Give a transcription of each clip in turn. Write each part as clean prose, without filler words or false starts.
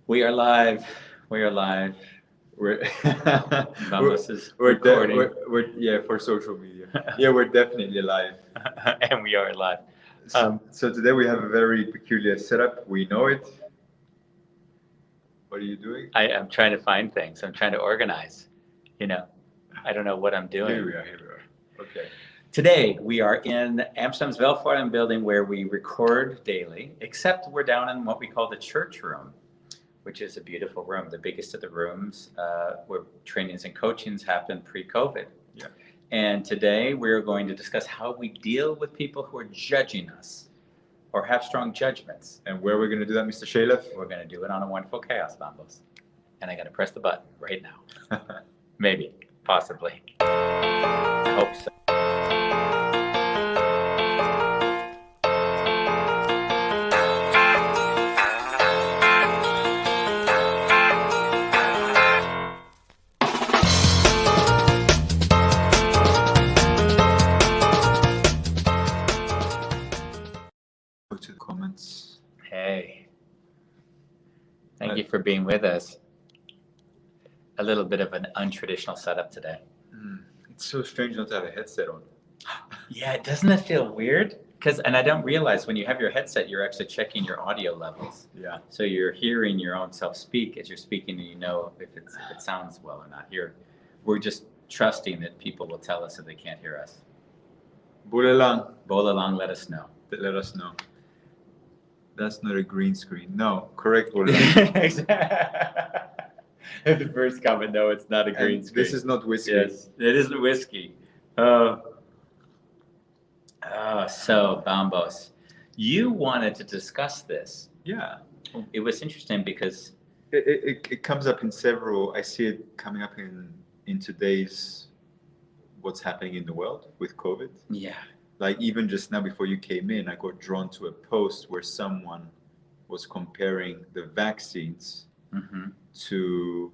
We are live. We are live. We're Bambos is we're, recording. yeah, for social media. Yeah, we're definitely live. And we are live. So today we have a very peculiar setup. We know it. What are you doing? I'm trying to find things. I'm trying to organize. You know, I don't know what I'm doing. Here we are. Here we are. Okay. Today we are in Amsterdam's Welvaart building where we record daily, except we're down in what we call the church room, which is a beautiful room, the biggest of the rooms where trainings and coachings happened pre-COVID. Yeah. And today we're going to discuss how we deal with people who are judging us or have strong judgments. And where we're going to do that, Mr. Shalef? We're going to do it on a wonderful chaos, Bambos. And I got to press the button right now. Maybe, possibly. I hope so. Go to the comments. Hey, thank you for being with us. A little bit of an untraditional setup today. It's so strange not to have a headset on. Yeah, doesn't it feel weird? And I don't realize when you have your headset, you're actually checking your audio levels. Yeah. So you're hearing your own self speak as you're speaking, and you know if it sounds well or not. We're just trusting that people will tell us if they can't hear us. Bulalang, Bolalang, let us know. let us know. That's not a green screen. No, correct, Bulalang. The first comment, no, it's not a green screen. This is not whiskey. Yes, it isn't whiskey. So, Bambos, you wanted to discuss this. Yeah. It was interesting because It comes up in several. I see it coming up in today's what's happening in the world with COVID. yeah, Like even just now before you came in, I got drawn to a post where someone was comparing the vaccines to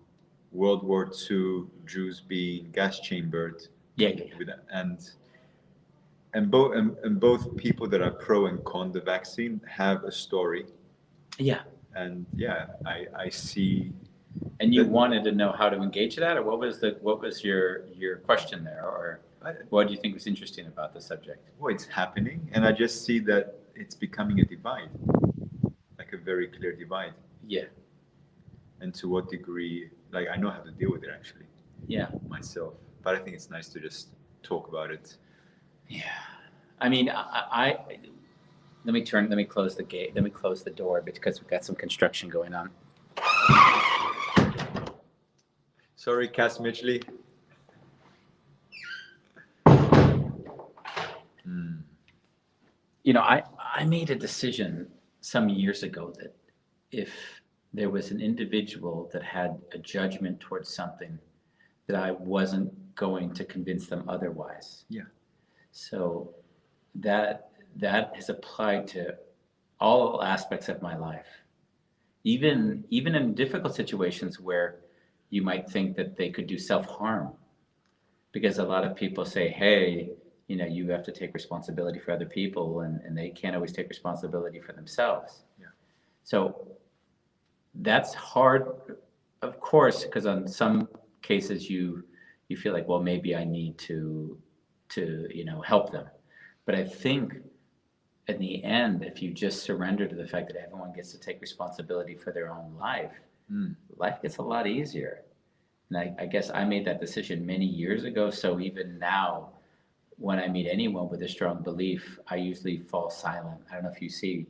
World War II Jews being gas chambered. yeah. With that. And both people that are pro and con the vaccine have a story. Yeah. And yeah, I see. And you wanted to know how to engage that, or what was your question there, or what do you think was interesting about the subject? Well, it's happening, and I just see that it's becoming a divide, like a very clear divide. Yeah. And to what degree? Like I know how to deal with it actually. Yeah. Myself, but I think it's nice to just talk about it. Yeah. I mean, let me close the gate. Let me close the door because we've got some construction going on. Sorry, Cass Mitchley. You know, I made a decision some years ago that if there was an individual that had a judgment towards something, that I wasn't going to convince them otherwise. Yeah. So that has applied to all aspects of my life. Even in difficult situations where you might think that they could do self-harm. Because a lot of people say, hey, you know, you have to take responsibility for other people and they can't always take responsibility for themselves. Yeah. So that's hard, of course, because on some cases you feel like, well, maybe I need to help them. But I think in the end, if you just surrender to the fact that everyone gets to take responsibility for their own life, life gets a lot easier. And I guess I made that decision many years ago. So even now, when I meet anyone with a strong belief, I usually fall silent. I don't know if you see,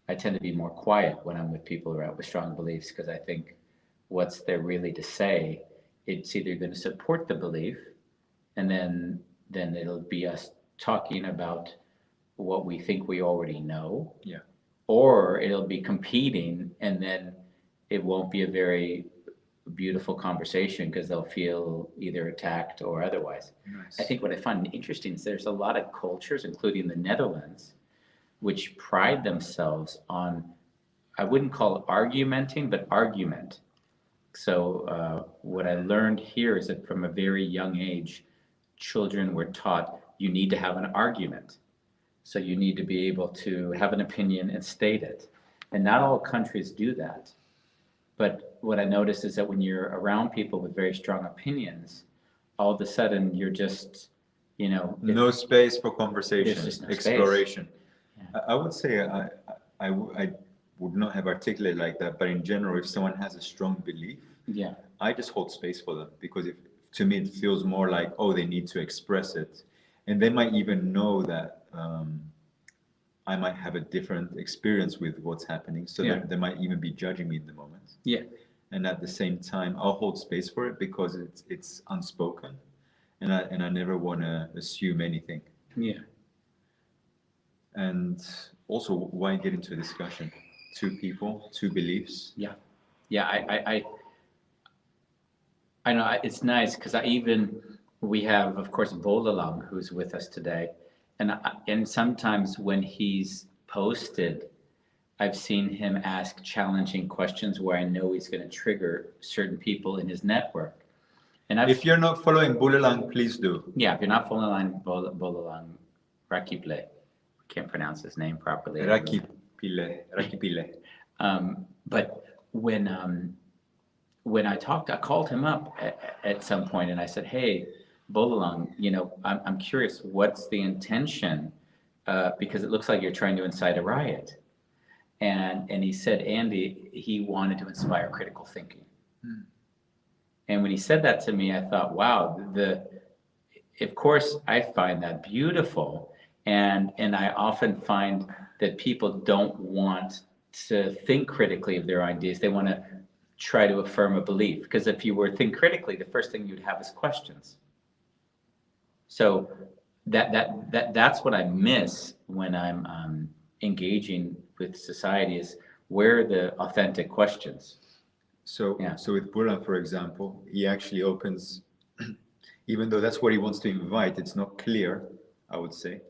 I tend to be more quiet when I'm with people who are out with strong beliefs because I think what's there really to say, it's either going to support the belief and then it'll be us talking about what we think we already know. Yeah. Or it'll be competing and then it won't be a very beautiful conversation because they'll feel either attacked or otherwise. Nice. I think what I find interesting is there's a lot of cultures, including the Netherlands, which pride themselves on, I wouldn't call it argumenting, but argument. So what I learned here is that from a very young age, children were taught you need to have an argument. So you need to be able to have an opinion and state it. And not all countries do that. But what I noticed is that when you're around people with very strong opinions, all of a sudden you're just, no space for there's conversation, just no space. exploration. Yeah. I would say I would not have articulated like that, but in general, if someone has a strong belief, Yeah. I just hold space for them, because if to me it feels more like, oh, they need to express it, and they might even know that I might have a different experience with what's happening, so Yeah. that they might even be judging me in the moment. Yeah. And at the same time, I'll hold space for it because it's unspoken, and I never want to assume anything. Yeah. And also, why get into a discussion? Two people, two beliefs. Yeah. Yeah. I know it's nice because we have, of course, Bolalang who's with us today. And sometimes when he's posted, I've seen him ask challenging questions where I know he's going to trigger certain people in his network. And If you're not following Bulalang, please do. Yeah, if you're not following Bolalang Rakiple, can't pronounce his name properly. Rakipile. But when I called him up at some point and I said, "Hey, Bolalang, I'm curious, what's the intention? Because it looks like you're trying to incite a riot." And he said, Andy, he wanted to inspire critical thinking. And when he said that to me, I thought, wow, of course, I find that beautiful. And I often find that people don't want to think critically of their ideas. They want to try to affirm a belief. Because if you were to think critically, the first thing you'd have is questions. So that's what I miss when I'm engaging with society, is where are the authentic questions? So with Bulalang, for example, he actually opens, even though that's what he wants to invite, it's not clear, I would say.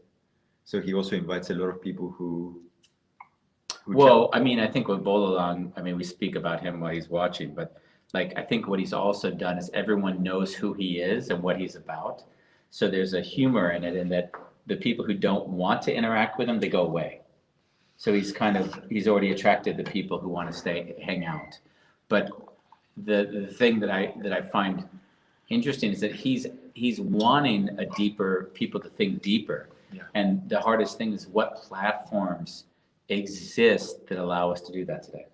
So he also invites a lot of people who well, I mean, I think with Bolalang, we speak about him while he's watching, but I think what he's also done is everyone knows who he is and what he's about. So there's a humor in it, in that the people who don't want to interact with him, they go away. So he's already attracted the people who want to hang out. But the thing that I find interesting is that he's wanting people to think deeper. Yeah. And the hardest thing is, what platforms exist that allow us to do that today?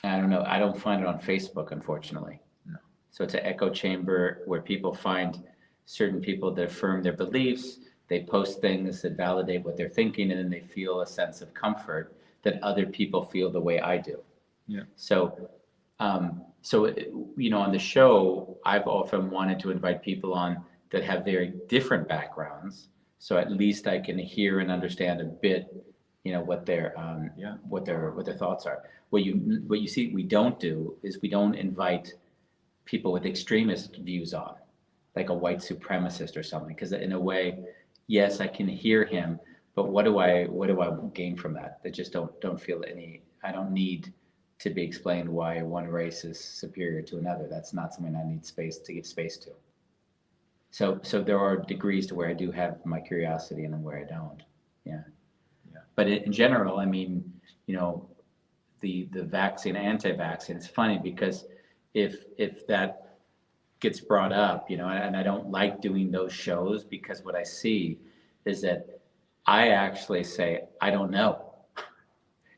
I don't know. I don't find it on Facebook, unfortunately. No. So it's an echo chamber where people find certain people that affirm their beliefs. They post things that validate what they're thinking, and then they feel a sense of comfort that other people feel the way I do. Yeah. So, on the show, I've often wanted to invite people on that have very different backgrounds, so at least I can hear and understand a bit, what their thoughts are. What you see we don't do is we don't invite people with extremist views on, like a white supremacist or something, because in a way, yes, I can hear him, but what do I gain from that? I just don't feel any. I don't need to be explained why one race is superior to another. That's not something I need to give space to. So there are degrees to where I do have my curiosity and where I don't. Yeah. But in general, the vaccine, anti-vaccine, it's funny because if that gets brought up, and I don't like doing those shows, because what I see is that I actually say, I don't know.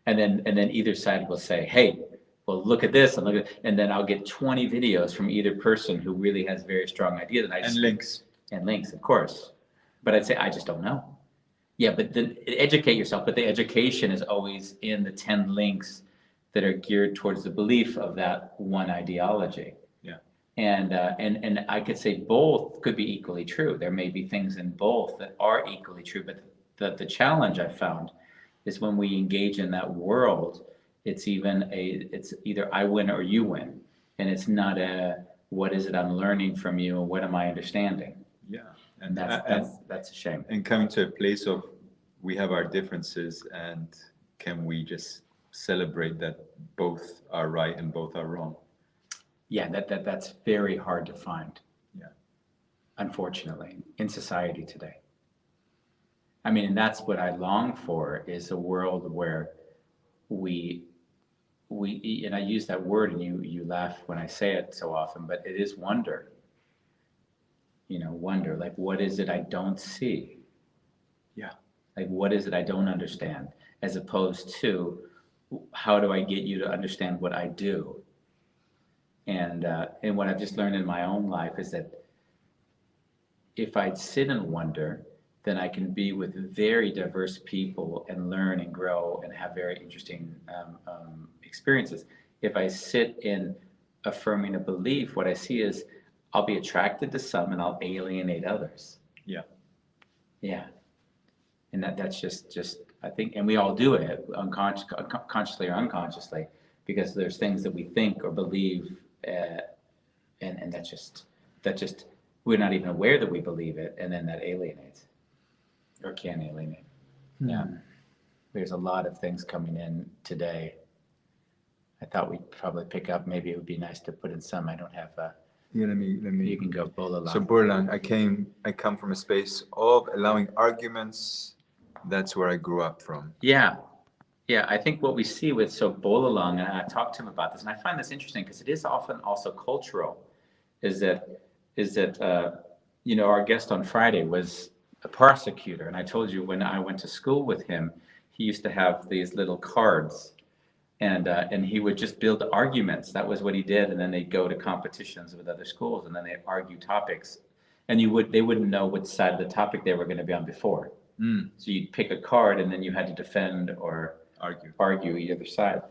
And then either side will say, hey, well, look at this, and then I'll get 20 videos from either person who really has very strong ideas. And links. And links, of course. But I'd say, I just don't know. Yeah, but then educate yourself. But the education is always in the 10 links that are geared towards the belief of that one ideology. Yeah. And I could say both could be equally true. There may be things in both that are equally true, but the challenge I've found is when we engage in that world, it's either I win or you win. And it's not what is it I'm learning from you, and what am I understanding? Yeah. And that's a shame. And coming to a place of, we have our differences, and can we just celebrate that both are right and both are wrong? Yeah, that's very hard to find. Yeah. Unfortunately, in society today. And that's what I long for, is a world where we and I use that word, and you laugh when I say it so often, but it is wonder. Wonder, like, what is it I don't see? Yeah. Like, what is it I don't understand? As opposed to, how do I get you to understand what I do? And what I've just learned in my own life is that if I sit and wonder, then I can be with very diverse people and learn and grow and have very interesting experiences. If I sit in affirming a belief, what I see is I'll be attracted to some and I'll alienate others. Yeah. Yeah. And that's just I think, and we all do it consciously or unconsciously, because there's things that we think or believe, and that just we're not even aware that we believe it, and then that alienates or can alienate. Yeah. There's a lot of things coming in today. I thought we'd probably pick up. Maybe it would be nice to put in some. I don't have. Yeah, let me. You can go Bolalang. So Bolalang, I come from a space of allowing arguments. That's where I grew up from. Yeah. Yeah, I think what we see with Bolalang, and I talked to him about this, and I find this interesting because it is often also cultural, is that our guest on Friday was a prosecutor, and I told you when I went to school with him, he used to have these little cards, and he would just build arguments. That was what he did, and then they'd go to competitions with other schools, and then they'd argue topics, and they wouldn't know which side of the topic they were going to be on before. So you'd pick a card, and then you had to defend or argue either side.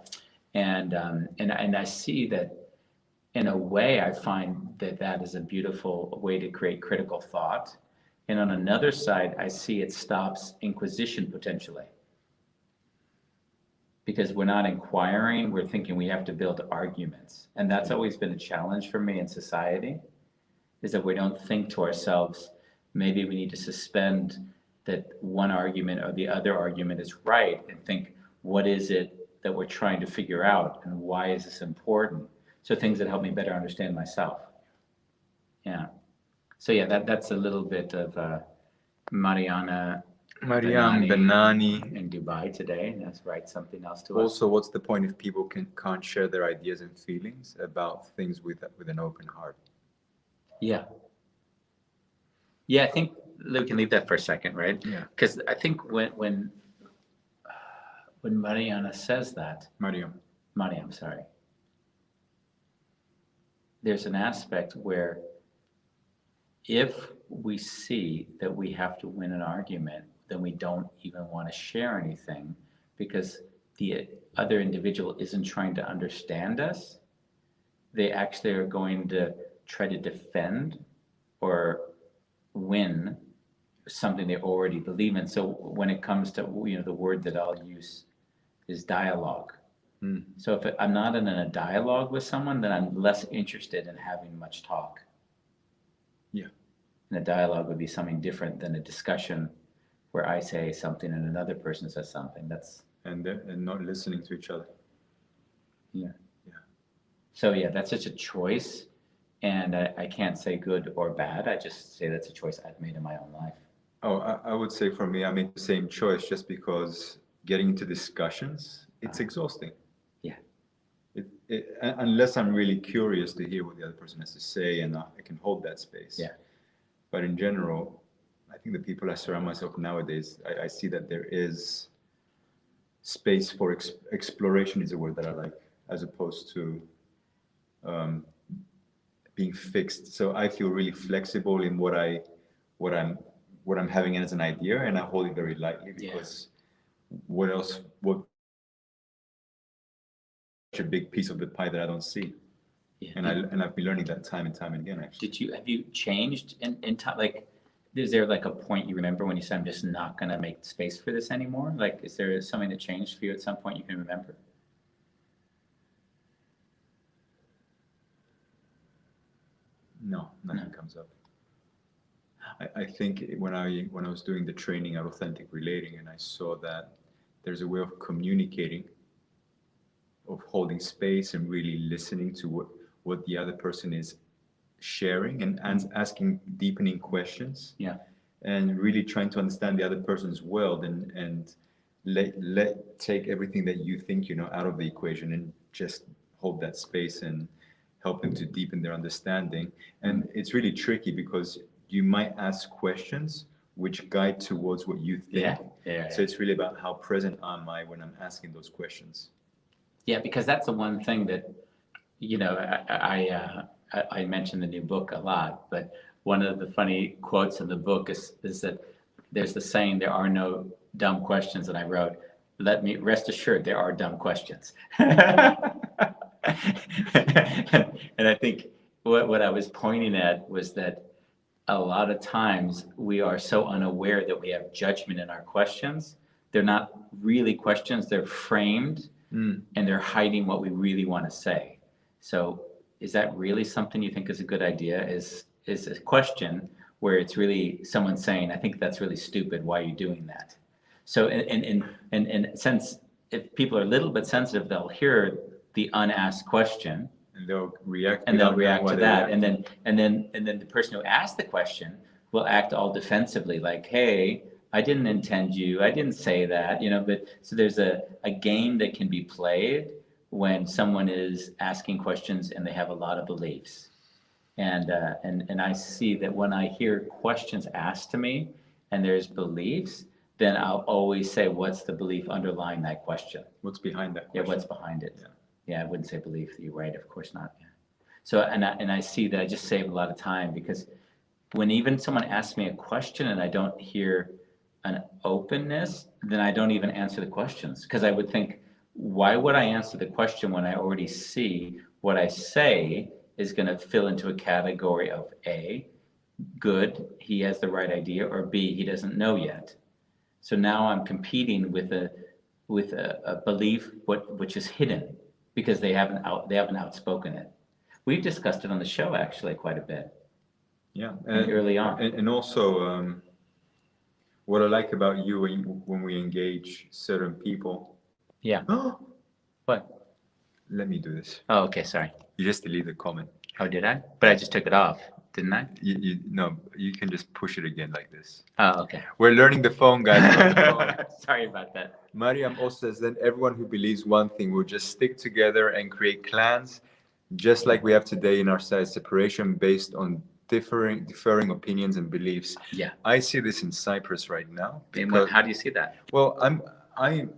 And I see that, in a way, I find that is a beautiful way to create critical thought. And on another side, I see it stops inquisition potentially. Because we're not inquiring, we're thinking we have to build arguments. And that's always been a challenge for me in society, is that we don't think to ourselves, maybe we need to suspend that one argument or the other argument is right, and think, what is it that we're trying to figure out, and why is this important? So things that help me better understand myself. Yeah. So yeah, that's a little bit of Mariam Benani in Dubai today. That's right. Something else to us. Also, what's the point if people can't share their ideas and feelings about things with an open heart? Yeah. Yeah, I think we can leave that for a second, right? Yeah. Because I think when Mariana says that, Mariam, sorry. There's an aspect where if we see that we have to win an argument, then we don't even want to share anything, because the other individual isn't trying to understand us. They actually are going to try to defend or win something they already believe in. So when it comes to, the word that I'll use is dialogue. So if I'm not in a dialogue with someone, then I'm less interested in having much talk. Yeah. And a dialogue would be something different than a discussion where I say something and another person says something. That's and not listening to each other. Yeah. So yeah, that's such a choice, and I can't say good or bad. I just say that's a choice I've made in my own life. Oh, I would say for me, I made the same choice, just because getting into discussions, it's exhausting. Yeah. Unless I'm really curious to hear what the other person has to say, and I can hold that space. Yeah. But in general, I think the people I surround myself nowadays, I see that there is space for exploration, is a word that I like, as opposed to being fixed. So I feel really flexible in what I'm having as an idea, and I hold it very lightly, because what such a big piece of the pie that I don't see. Yeah. And I've been learning that time and time again, actually. Have you changed in time? Like, is there like a point you remember when you said, I'm just not going to make space for this anymore? Like, is there something that changed for you at some point you can remember? No, nothing comes up. I think when I was doing the training at Authentic Relating, and I saw that there's a way of communicating, of holding space and really listening to what the other person is sharing, and asking deepening questions. Yeah. And really trying to understand the other person's world, and take everything that you think you know out of the equation and just hold that space and help them to deepen their understanding. And it's really tricky because you might ask questions which guide towards what you think. So it's really about how present am I when I'm asking those questions. Yeah, because that's the one thing that, you know, I mentioned the new book a lot, but one of the funny quotes in the book is that there's the saying, there are no dumb questions, and I wrote, let me rest assured there are dumb questions. And I think what I was pointing at was that a lot of times we are so unaware that we have judgment in our questions. They're not really questions, they're framed, and they're hiding what we really want to say. So is that really something you think is a good idea? Is a question where it's really someone saying, I think that's really stupid, why are you doing that? So and since if people are a little bit sensitive, they'll hear the unasked question, and they'll react to that, and then the person who asked the question will act all defensively, like, hey, I didn't intend you, I didn't say that, you know. But so there's a game that can be played when someone is asking questions and they have a lot of beliefs. And I see that when I hear questions asked to me and there's beliefs, then I'll always say, what's the belief underlying that question? What's behind that question? Yeah, what's behind it? Yeah, I wouldn't say belief. You're right, of course not. Yeah. So, and I see that I just save a lot of time, because when even someone asks me a question and I don't hear an openness, then I don't even answer the questions, because I would think, why would I answer the question when I already see what I say is going to fill into a category of A, good, he has the right idea, or B, he doesn't know yet. So now I'm competing with a belief which is hidden because they haven't outspoken it. We've discussed it on the show actually quite a bit. Yeah, early on. And also, what I like about you when we engage certain people. Yeah. What? Let me do this. Oh, okay. Sorry. You just delete the comment. Oh, did I? But I just took it off, didn't I? No, you can just push it again like this. Oh, okay. We're learning the phone, guys. Sorry about that. Mariam also says, then everyone who believes one thing will just stick together and create clans, just like we have today in our side, separation based on differing opinions and beliefs. Yeah. I see this in Cyprus right now. How do you see that? Well, I'm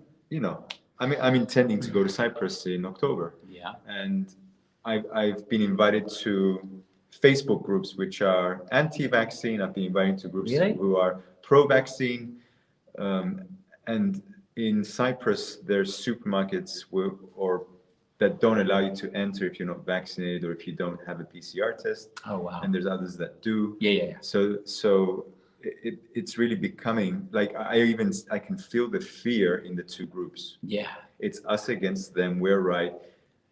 intending to go to Cyprus in October. Yeah. And I've been invited to Facebook groups which are anti-vaccine. I've been invited to groups who are pro-vaccine. And in Cyprus, there's supermarkets that don't allow you to enter if you're not vaccinated or if you don't have a PCR test. Oh, wow. And there's others that do. Yeah. So it's really becoming like I can feel the fear in the two groups. Yeah. It's us against them. We're right.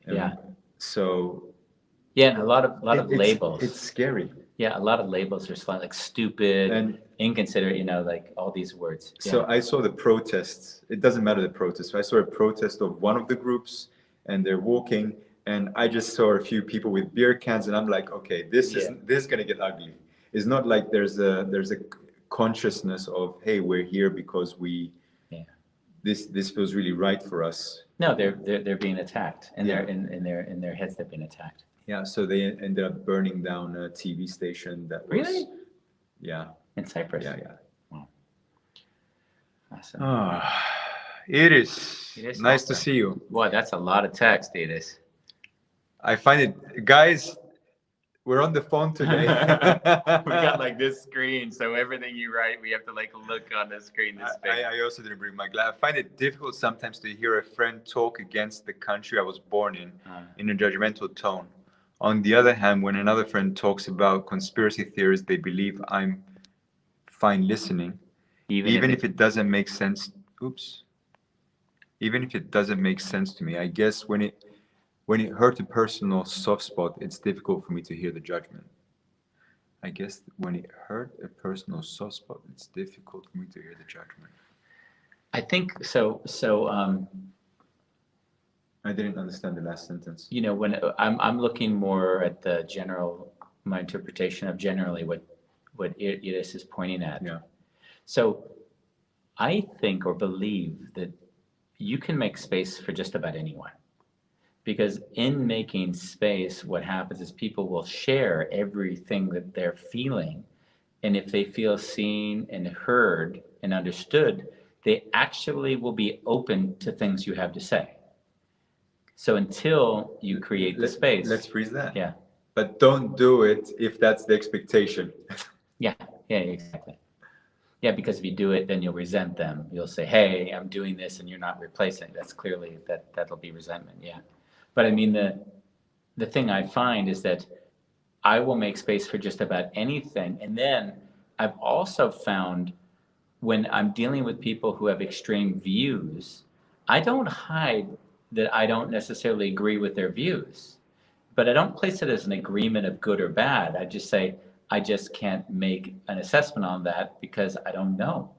Yeah. So. Yeah, and a lot of labels. It's scary. Yeah, a lot of labels are like stupid and inconsiderate, like all these words. Yeah. So I saw the protests. It doesn't matter the protest. I saw a protest of one of the groups, and they're walking, and I just saw a few people with beer cans, and I'm like, okay, this is gonna get ugly. It's not like there's a consciousness of, hey, we're here because this feels really right for us. No, they're being attacked, and they're in their heads they're being attacked. Yeah, so they ended up burning down a TV station that was... Really? Yeah. In Cyprus? Yeah. Wow. Awesome. It is nice to see you. Boy, that's a lot of text, it is. I find it... Guys, we're on the phone today. We got like this screen, so everything you write, we have to like look on the screen. I also didn't bring my glass. I find it difficult sometimes to hear a friend talk against the country I was born in a judgmental tone. On the other hand, when another friend talks about conspiracy theories, they believe I'm fine listening, even if it doesn't make sense. Even if it doesn't make sense to me, I guess when it hurt a personal soft spot, it's difficult for me to hear the judgment. I guess when it hurt a personal soft spot, it's difficult for me to hear the judgment. I think so. I didn't understand the last sentence. When I'm looking more at the my interpretation of generally what Iris is pointing at. Yeah. So I think or believe that you can make space for just about anyone. Because in making space, what happens is people will share everything that they're feeling. And if they feel seen and heard and understood, they actually will be open to things you have to say. So until you create the space. Let's freeze that. Yeah. But don't do it if that's the expectation. Yeah, exactly. Yeah, because if you do it, then you'll resent them. You'll say, hey, I'm doing this and you're not replacing. That's clearly, that'll be resentment, yeah. But I mean, the thing I find is that I will make space for just about anything. And then I've also found when I'm dealing with people who have extreme views, I don't hide that I don't necessarily agree with their views, but I don't place it as an agreement of good or bad. I just say, I just can't make an assessment on that because I don't know.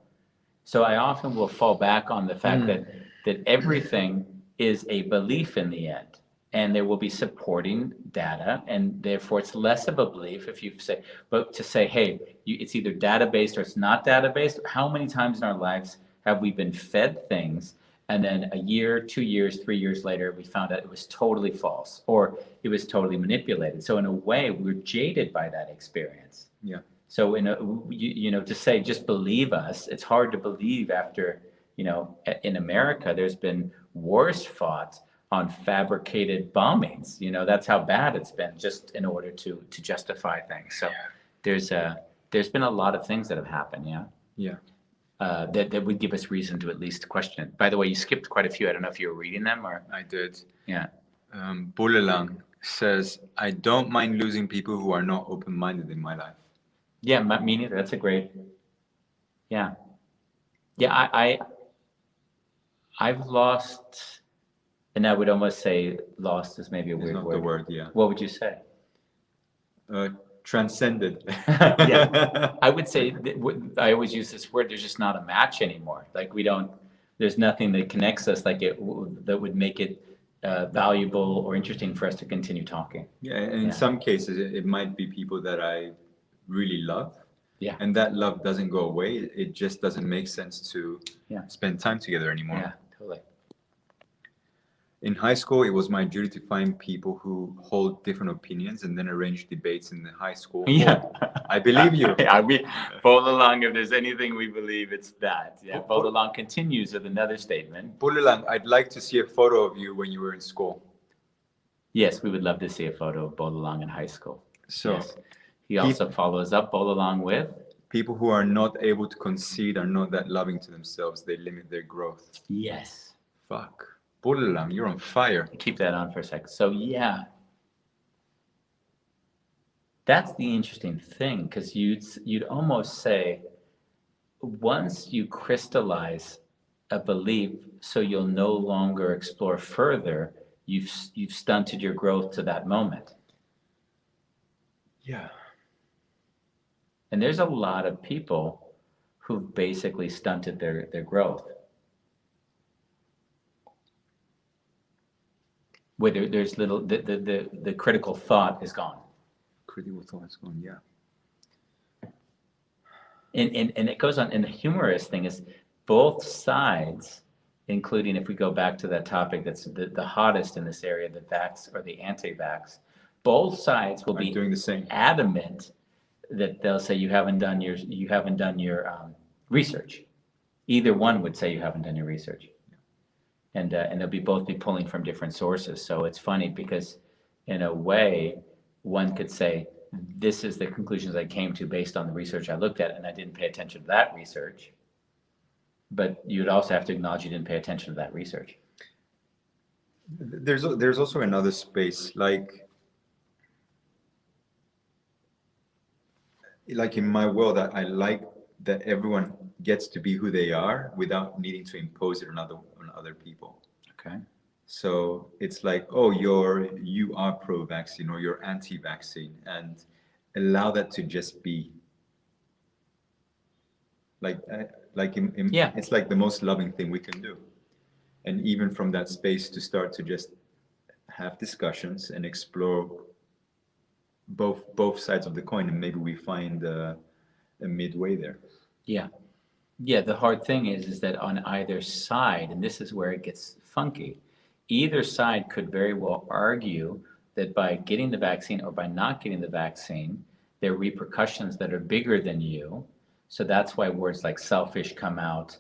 So I often will fall back on the fact that everything is a belief in the end. And there will be supporting data, and therefore it's less of a belief if you say, but to say, hey, it's either data-based or it's not data-based. How many times in our lives have we been fed things, and then a year, 2 years, 3 years later, we found out it was totally false, or it was totally manipulated. So in a way, we're jaded by that experience. Yeah. So to say just believe us, it's hard to believe after, in America, there's been wars fought on fabricated bombings. That's how bad it's been just in order to justify things. So there's been a lot of things that have happened. Yeah. Yeah. That would give us reason to at least question it. By the way, you skipped quite a few. I don't know if you were reading them or. I did. Yeah. Bulelang says, I don't mind losing people who are not open-minded in my life. Yeah, me neither. That's a great. Yeah. Yeah, I've lost, and I would almost say lost is maybe a It's weird not word. the word, yeah. What would you say? Transcended. Yeah, I would say I always use this word. There's just not a match anymore. Like there's nothing that connects us like that would make it valuable or interesting for us to continue talking. Yeah, and in some cases, it might be people that I really love. Yeah. And that love doesn't go away. It just doesn't make sense to spend time together anymore. Yeah, totally. In high school, it was my duty to find people who hold different opinions and then arrange debates in the high school. Yeah. I believe you. We follow along. If there's anything we believe, it's that. Yeah, follow along continues with another statement. Bulelang, I'd like to see a photo of you when you were in school. Yes, we would love to see a photo of Bolalong in high school. So yes. He also follows up Bolalong with people who are not able to concede, are not that loving to themselves. They limit their growth. Yes. Fuck. Bulelang, you're on fire. Keep that on for a second. So yeah, that's the interesting thing, because you'd almost say once you crystallize a belief, so you'll no longer explore further, you've stunted your growth to that moment. Yeah. And there's a lot of people who've basically stunted their growth. Where there's little, the critical thought is gone. Critical thought is gone, yeah. And it goes on, and the humorous thing is both sides, including if we go back to that topic that's the hottest in this area, the vax or the anti-vax, both sides will be doing the same. Adamant that they'll say you haven't done your research. Either one would say you haven't done your research. And they'll both be pulling from different sources. So it's funny because in a way, one could say, this is the conclusions I came to based on the research I looked at, and I didn't pay attention to that research. But you'd also have to acknowledge you didn't pay attention to that research. There's also another space, like in my world, I like that everyone gets to be who they are without needing to impose it on other people. Okay. So it's like, oh, you are pro-vaccine or you're anti-vaccine, and allow that to just be. It's like the most loving thing we can do. And even from that space to start to just have discussions and explore both sides of the coin, and maybe we find a midway there. Yeah. Yeah, the hard thing is that on either side, and this is where it gets funky, either side could very well argue that by getting the vaccine or by not getting the vaccine, there are repercussions that are bigger than you. So that's why words like selfish come out,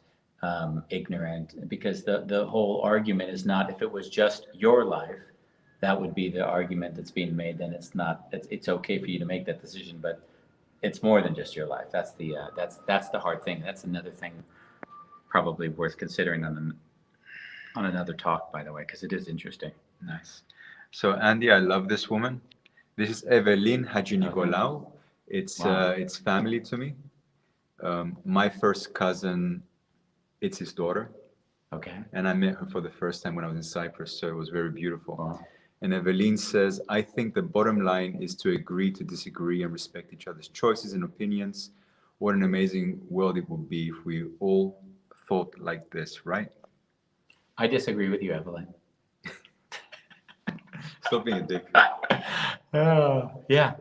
ignorant, because the whole argument is not if it was just your life, that would be the argument that's being made, then it's not, it's okay for you to make that decision, but it's more than just your life. That's the hard thing. That's another thing probably worth considering on another talk, by the way, because it is interesting. Nice. So Andy, I love this woman. This is Evelyn Haji Nicolau. It's family to me. My first cousin, it's his daughter. Okay. And I met her for the first time when I was in Cyprus, so it was very beautiful. Wow. And Evelyn says, I think the bottom line is to agree to disagree and respect each other's choices and opinions. What an amazing world it would be if we all thought like this, right? I disagree with you, Evelyn. Stop being a dick. Yeah.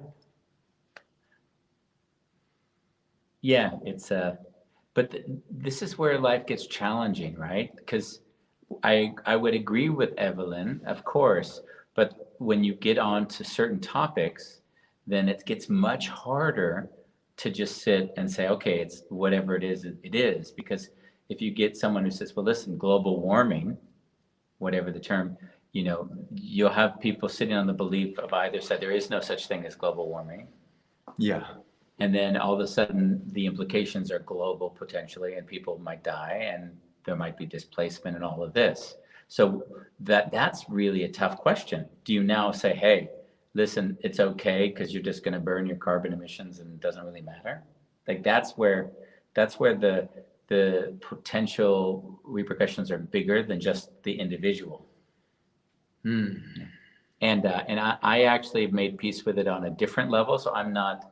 Yeah, but this is where life gets challenging, right? Because I would agree with Evelyn, of course, but when you get on to certain topics, then it gets much harder to just sit and say, okay, it's whatever it is. Because if you get someone who says, well, listen, global warming, whatever the term, you'll have people sitting on the belief of either side, there is no such thing as global warming. Yeah. And then all of a sudden, the implications are global potentially, and people might die, and there might be displacement and all of this. So that's really a tough question. Do you now say, hey, listen, it's okay because you're just going to burn your carbon emissions and it doesn't really matter? Like that's where the potential repercussions are bigger than just the individual. And I actually have made peace with it on a different level. So I'm not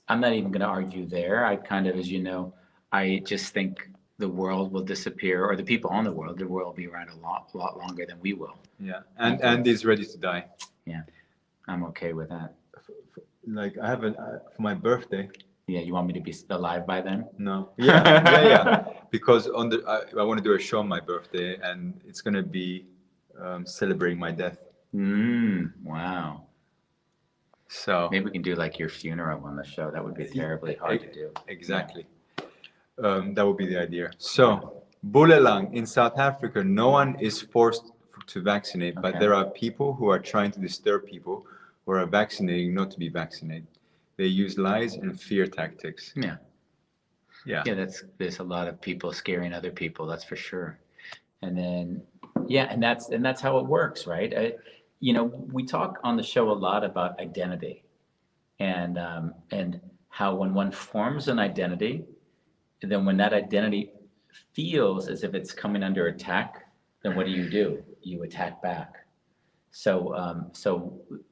even going to argue there. I kind of, as you know, I just think the world will disappear, or the people on the world will be around a lot longer than we will. Yeah, and Andy's ready to die. Yeah, I'm okay with that. Like I have for my birthday. Yeah, you want me to be alive by then? No. Yeah. Because I want to do a show on my birthday, and it's gonna be celebrating my death. Wow. So maybe we can do like your funeral on the show. That would be terribly hard to do. Exactly. That would be the idea. So Bulelang in South Africa, no one is forced to vaccinate, but there are people who are trying to disturb people who are vaccinating not to be vaccinated. They use lies and fear tactics. Yeah. There's a lot of people scaring other people. That's for sure. And then and that's how it works, right? We talk on the show a lot about identity, and how when one forms an identity, then when that identity feels as if it's coming under attack, then what do? You attack back. So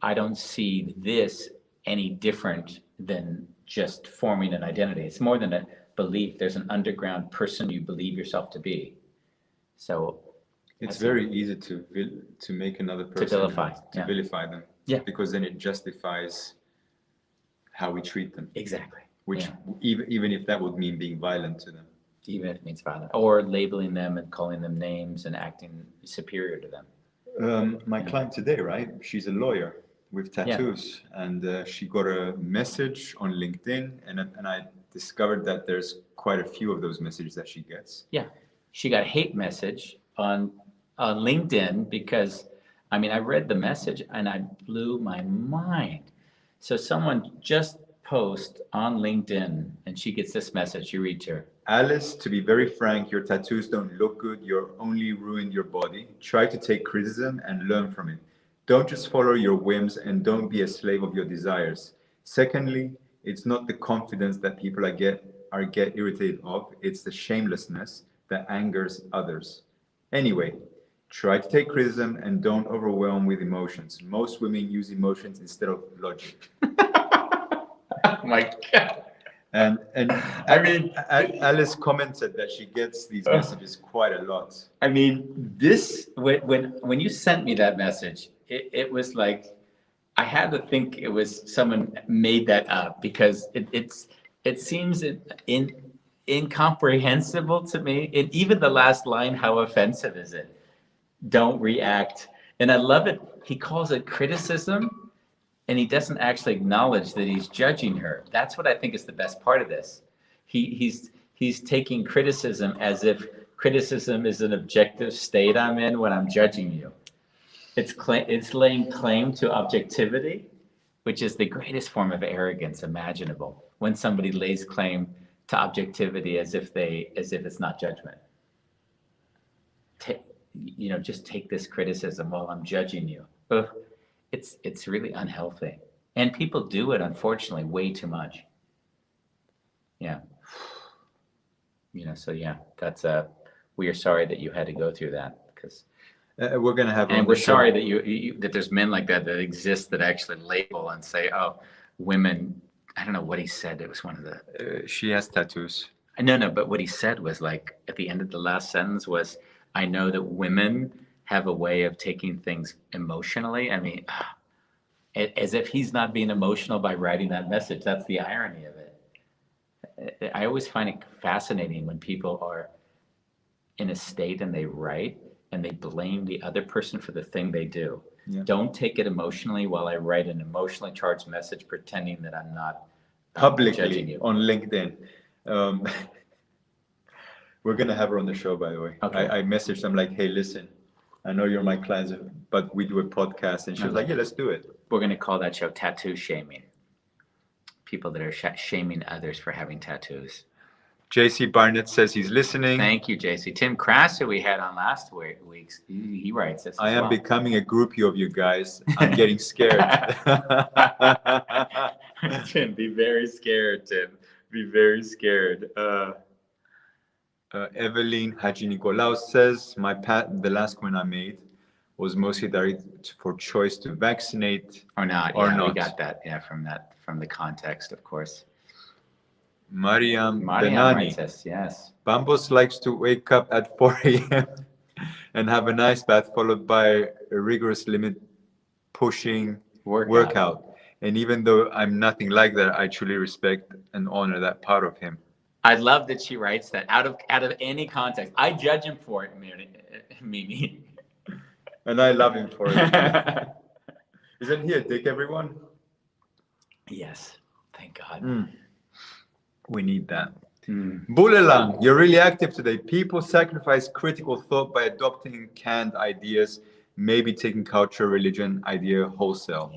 I don't see this any different than just forming an identity. It's more than a belief. There's an underground person you believe yourself to be. So it's very easy to make another person to vilify them. Yeah, because then it justifies how we treat them. Exactly. Which even if that would mean being violent to them. Even if it means violent, or labeling them and calling them names and acting superior to them. My client today, right? She's a lawyer with tattoos, and she got a message on LinkedIn, and I discovered that there's quite a few of those messages that she gets. Yeah, she got a hate message on LinkedIn because, I read the message and I blew my mind. So someone just post on LinkedIn and she gets this message. You read to her. Alice, to be very frank, your tattoos don't look good. You're only ruined your body. Try to take criticism and learn from it. Don't just follow your whims, and don't be a slave of your desires. Secondly, it's not the confidence that people get irritated of. It's the shamelessness that angers others. Anyway, try to take criticism and don't overwhelm with emotions. Most women use emotions instead of logic. Oh my God. And Alice commented that she gets these messages quite a lot. This when you sent me that message, it was like I had to think it was someone made that up, because it seems incomprehensible to me. And even the last line, how offensive is it? Don't react. And I love it. He calls it criticism, and he doesn't actually acknowledge that he's judging her. That's what I think is the best part of this. He's taking criticism as if criticism is an objective state I'm in when I'm judging you. It's laying claim to objectivity, which is the greatest form of arrogance imaginable. When somebody lays claim to objectivity as if it's not judgment. Just take this criticism while I'm judging you. Ugh, it's really unhealthy, and people do it, unfortunately, way too much. Yeah. So yeah, that's we are sorry that you had to go through that, because we're gonna have. And we're sorry that you that there's men like that exist that actually label and say, oh, women. I don't know what he said. It was one of the. She has tattoos. No, but what he said was like at the end of the last sentence was, I know that women have a way of taking things emotionally. I mean, as if he's not being emotional by writing that message. That's the irony of it. I always find it fascinating when people are in a state and they write and they blame the other person for the thing they do. Yeah. Don't take it emotionally while I write an emotionally charged message pretending that I'm not publicly judging you. On LinkedIn. We're going to have her on the show, by the way. Okay. I messaged them like, hey, listen, I know you're my clients, but we do a podcast. And she was like, yeah, let's do it. We're going to call that show Tattoo Shaming. People that are shaming others for having tattoos. JC Barnett says he's listening. Thank you, JC. Tim Crass, who we had on last week's, he writes this. I am becoming a groupie of you guys. I'm getting scared. Tim, be very scared, Tim. Be very scared. Evelyn Haji Nicolaou says, the last comment I made was mostly directed for choice to vaccinate or not. We got that. Yeah, from the context, of course. Mariam Benani. Says, yes. Bambos likes to wake up at 4 a.m. and have a nice bath followed by a rigorous limit pushing workout. And even though I'm nothing like that, I truly respect and honor that part of him. I love that she writes that out of any context. I judge him for it, Mimi. And I love him for it. Isn't he a dick, everyone? Yes. Thank God. We need that. Bulelang, you're really active today. People sacrifice critical thought by adopting canned ideas, maybe taking culture, religion, idea wholesale.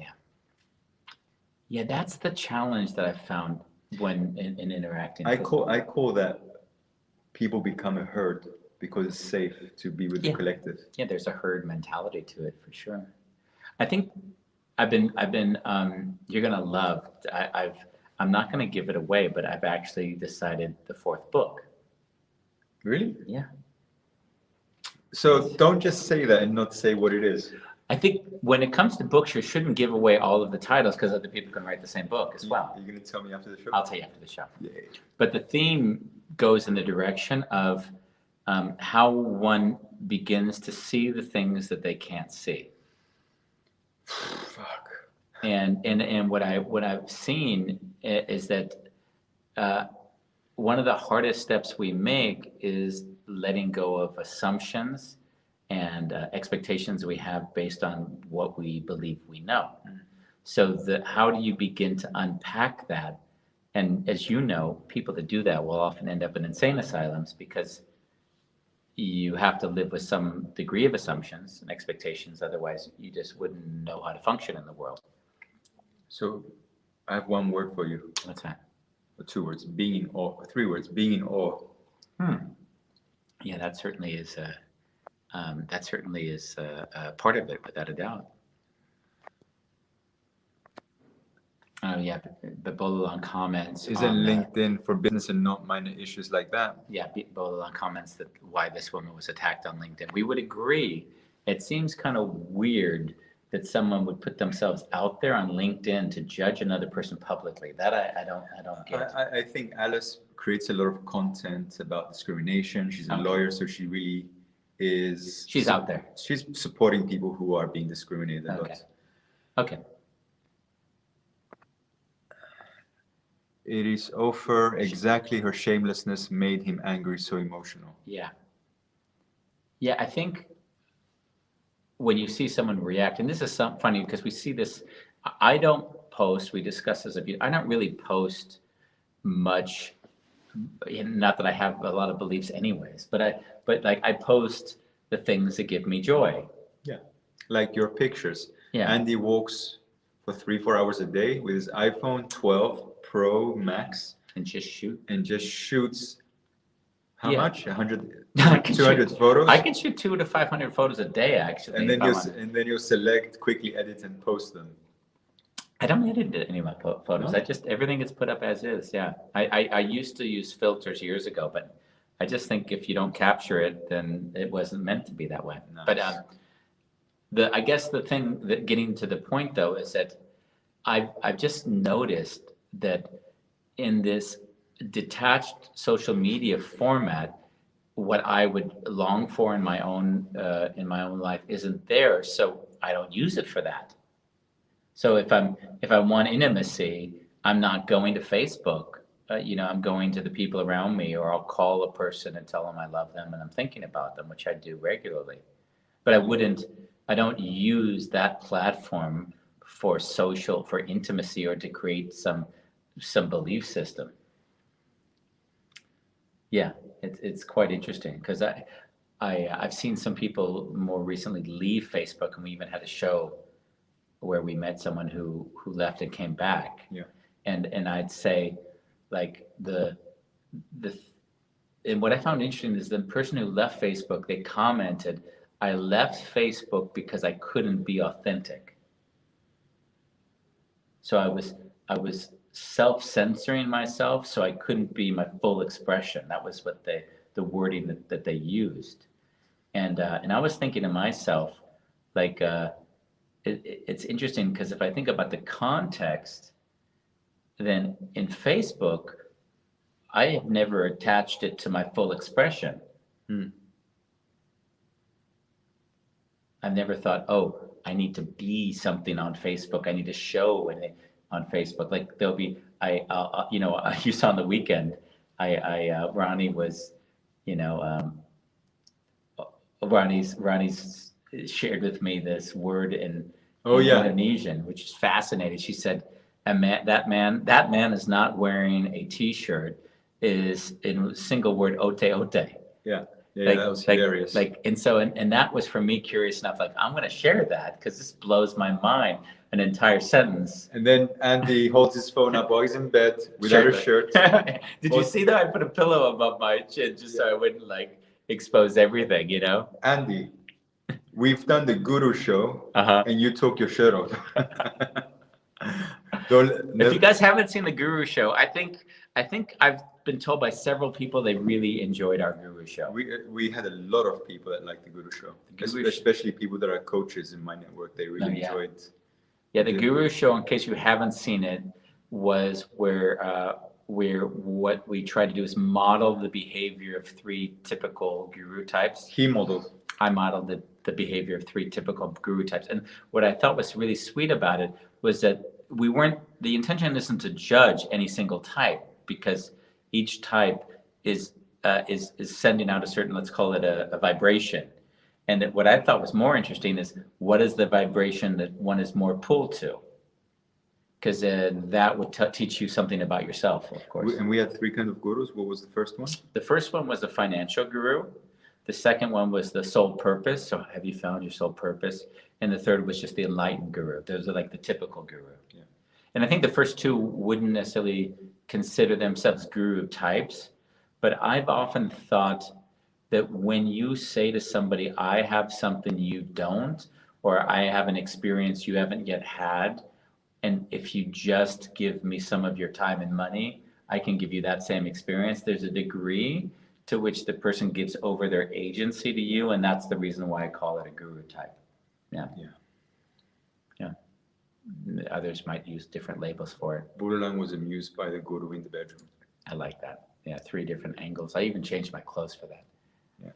Yeah, that's the challenge that I've found when in interacting. I call that people become a herd because it's safe to be with the collective. Yeah, there's a herd mentality to it for sure. I think I've been you're gonna love. I'm not going to give it away, but I've actually decided the 4th book. Really? Yeah. So don't just say that and not say what it is. I think when it comes to books, you shouldn't give away all of the titles because other people can write the same book as well. You're going to tell me after the show? I'll tell you after the show. Yay. But the theme goes in the direction of how one begins to see the things that they can't see. Fuck. And what I've seen is that one of the hardest steps we make is letting go of assumptions and expectations we have based on what we believe we know. So how do you begin to unpack that? And as you know, people that do that will often end up in insane asylums because you have to live with some degree of assumptions and expectations. Otherwise, you just wouldn't know how to function in the world. So I have one word for you. What's that? Or 2 words. Being in awe. 3 words. Being in awe. Yeah, that certainly is part of it, without a doubt. Yeah, but Bolalan comments. Isn't LinkedIn for business and not minor issues like that? Yeah, Bolalan comments that why this woman was attacked on LinkedIn. We would agree. It seems kind of weird that someone would put themselves out there on LinkedIn to judge another person publicly. That I don't get. I think Alice creates a lot of content about discrimination. She's a lawyer, so she really is. She's out there. She's supporting people who are being discriminated against. Okay. It is over exactly her shamelessness made him angry, so emotional. Yeah. Yeah, I think when you see someone react, and this is some funny because we see this, I don't post, we discuss this, I don't really post much, not that I have a lot of beliefs anyways, but like I post the things that give me joy. Yeah. Like your pictures. Yeah. Andy walks for 3-4 hours a day with his iPhone 12 Pro Max And just shoot. and just shoots how Yeah. much? 100, I can 200 shoot, photos? I can shoot 200 to 500 photos a day, actually. And then if I want. and then you select, quickly edit and post them. I don't edit any of my photos. No? I just, everything gets put up as is. Yeah. I used to use filters years ago, but I just think if you don't capture it, then it wasn't meant to be that way. Nice. But I guess the thing that getting to the point though is that I've just noticed that in this detached social media format, what I would long for in my own life isn't there, so I don't use it for that. So if I want intimacy, I'm not going to Facebook. I'm going to the people around me, or I'll call a person and tell them I love them and I'm thinking about them, which I do regularly. But I don't use that platform for intimacy or to create some belief system. Yeah, it's quite interesting because I've seen some people more recently leave Facebook, and we even had a show where we met someone who left and came back. Yeah. And I'd say, like, and what I found interesting is the person who left Facebook, they commented, I left Facebook because I couldn't be authentic. So I was self-censoring myself, so I couldn't be my full expression. That was what the wording that they used. And I was thinking to myself, like, it's interesting because if I think about the context, then in Facebook, I have never attached it to my full expression. I've never thought, oh, I need to be something on Facebook. I need to show anything on Facebook. Like there'll be, you saw on the weekend, Ronnie was, Ronnie's shared with me this word in Indonesian, which is fascinating. She said, that man is not wearing a T-shirt, is in a single word, ote ote. Yeah. Yeah, that was hilarious. And that was for me curious enough. Like, I'm going to share that because this blows my mind. An entire sentence. And then Andy holds his phone up while he's in bed without a shirt. Did you see that? I put a pillow above my chin just so I wouldn't expose everything. Andy, we've done the Guru show, and you took your shirt off. If you guys haven't seen the Guru show, I think I've been told by several people they really enjoyed our Guru show. We had a lot of people that liked the Guru show, especially people that are coaches in my network. They really enjoyed. Yeah, the Guru show, in case you haven't seen it, was where what we tried to do is model the behavior of 3 typical guru types. I modeled the behavior of 3 typical guru types. And what I thought was really sweet about it was that the intention isn't to judge any single type, because each type is sending out a certain, let's call it a vibration. And what I thought was more interesting is, what is the vibration that one is more pulled to? Because that would teach you something about yourself, of course. And we had 3 kinds of gurus. What was the first one? The first one was the financial guru. The second one was the soul purpose. So have you found your soul purpose? And the third was just the enlightened guru. Those are like the typical guru. Yeah. And I think the first 2 wouldn't necessarily consider themselves guru types, but I've often thought that when you say to somebody, I have something you don't, or I have an experience you haven't yet had, and if you just give me some of your time and money, I can give you that same experience. There's a degree to which the person gives over their agency to you, and that's the reason why I call it a guru type. Yeah. Others might use different labels for it. Burlang was amused by the guru in the bedroom. I like that. Yeah, 3 different angles. I even changed my clothes for that. Yeah.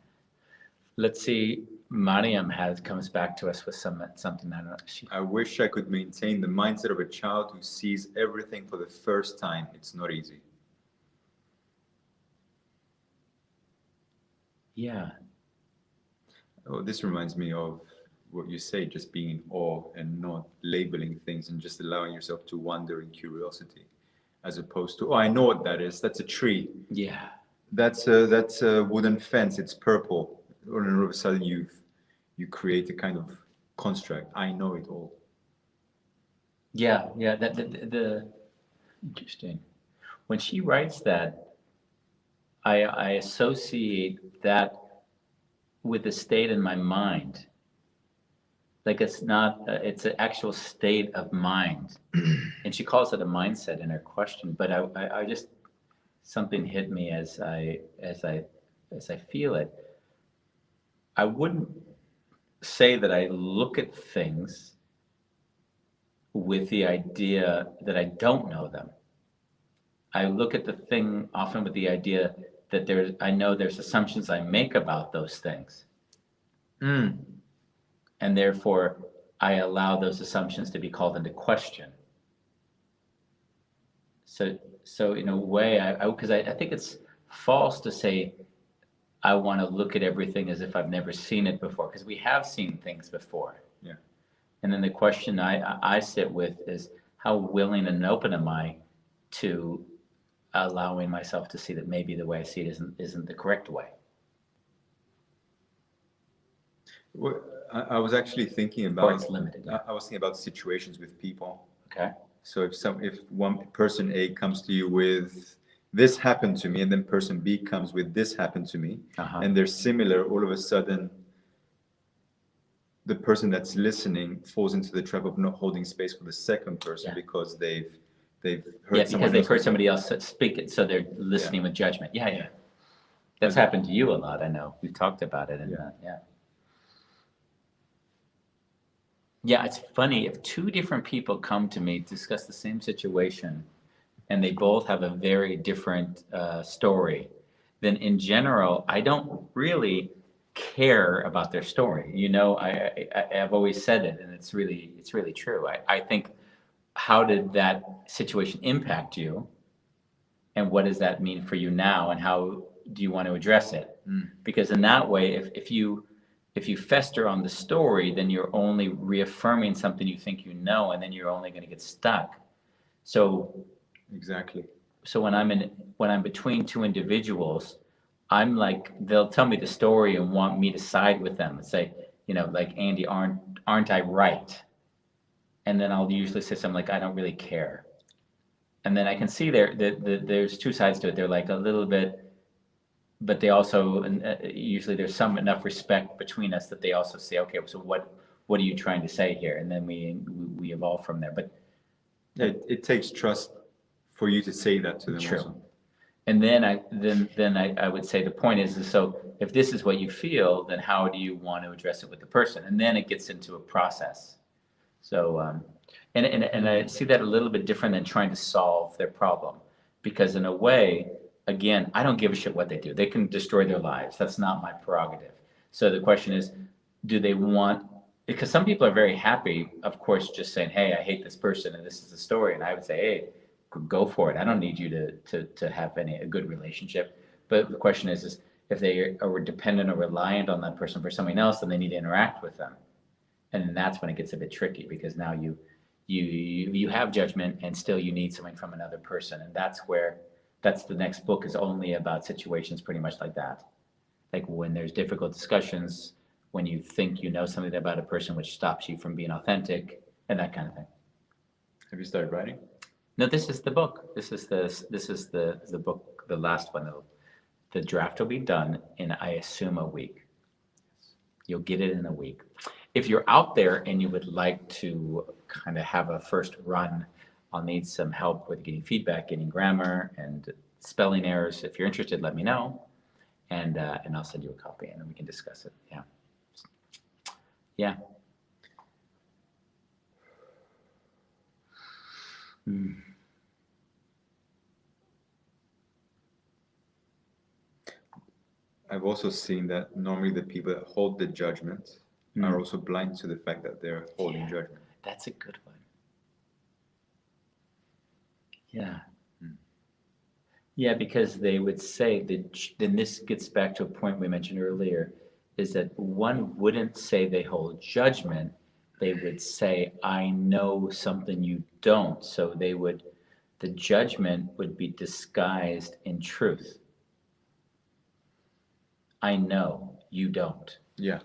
Let's see. Mariam comes back to us with something I don't know. I wish I could maintain the mindset of a child who sees everything for the first time. It's not easy. Yeah. Oh, this reminds me of what you say, just being in awe and not labeling things and just allowing yourself to wonder in curiosity, as opposed to, oh, I know what that is. That's a tree. Yeah. That's a wooden fence. It's purple. Or all of a sudden you create a kind of construct. I know it all. Yeah. Yeah. The interesting. When she writes that, I associate that with a state in my mind. Like it's not, it's an actual state of mind. And she calls it a mindset in her question. But I just, something hit me as I feel it. I wouldn't say that I look at things with the idea that I don't know them. I look at the thing often with the idea that I know there's assumptions I make about those things. Mm. And therefore, I allow those assumptions to be called into question. So in a way, because I think it's false to say I want to look at everything as if I've never seen it before, because we have seen things before. Yeah. And then the question I sit with is how willing and open am I to allowing myself to see that maybe the way I see it isn't the correct way. Well, I was actually thinking Or about. it's limited. Yeah. I was thinking about situations with people. Okay. So if one person A comes to you with this happened to me, and then person B comes with this happened to me, and they're similar, all of a sudden the person that's listening falls into the trap of not holding space for the second person because they've heard because they've heard somebody else speak it, so they're listening with judgment. Yeah. That's happened to you a lot, I know. We've talked about it. And yeah, it's funny. If two different people come to me to discuss the same situation and they both have a very different story, then in general, I don't really care about their story. You know, I've always said it, and it's really true. I think, how did that situation impact you? And what does that mean for you now? And how do you want to address it? Because in that way, if you fester on the story, then you're only reaffirming something you think you know, and then you're only going to get stuck. So exactly. So when I'm between two individuals, I'm like, they'll tell me the story and want me to side with them and say, like, Andy, aren't I right? And then I'll usually say something like, I don't really care. And then I can see there's two sides to it. They're like a little bit, but they also, usually there's some enough respect between us that they also say, okay, so what are you trying to say here? And then we evolve from there. But it takes trust for you to say that to them. True. Also. And then I would say the point is so if this is what you feel, then how do you want to address it with the person? And then it gets into a process. So and I see that a little bit different than trying to solve their problem, because in a way, again, I don't give a shit what they do. They can destroy their lives. That's not my prerogative. So the question is, do they want? Because some people are very happy, of course, just saying, "Hey, I hate this person, and this is the story." And I would say, "Hey, go for it. I don't need you to have a good relationship." But the question is if they are dependent or reliant on that person for something else, then they need to interact with them. And then that's when it gets a bit tricky, because now you have judgment and still you need something from another person. And that's the next book, is only about situations pretty much like that. Like when there's difficult discussions, when you think you know something about a person which stops you from being authentic, and that kind of thing. Have you started writing? No, this is the book. This is the book, the last one. The draft will be done in, I assume, a week. You'll get it in a week. If you're out there and you would like to kind of have a first run, I'll need some help with getting feedback, getting grammar and spelling errors. If you're interested, let me know, and I'll send you a copy, and then we can discuss it. Yeah. I've also seen that normally the people that hold the judgment are also blind to the fact that they're holding judgment. That's a good one. Yeah. Yeah, because they would say that, then this gets back to a point we mentioned earlier, is that one wouldn't say they hold judgment. They would say, I know something you don't. So the judgment would be disguised in truth. I know you don't. Yeah.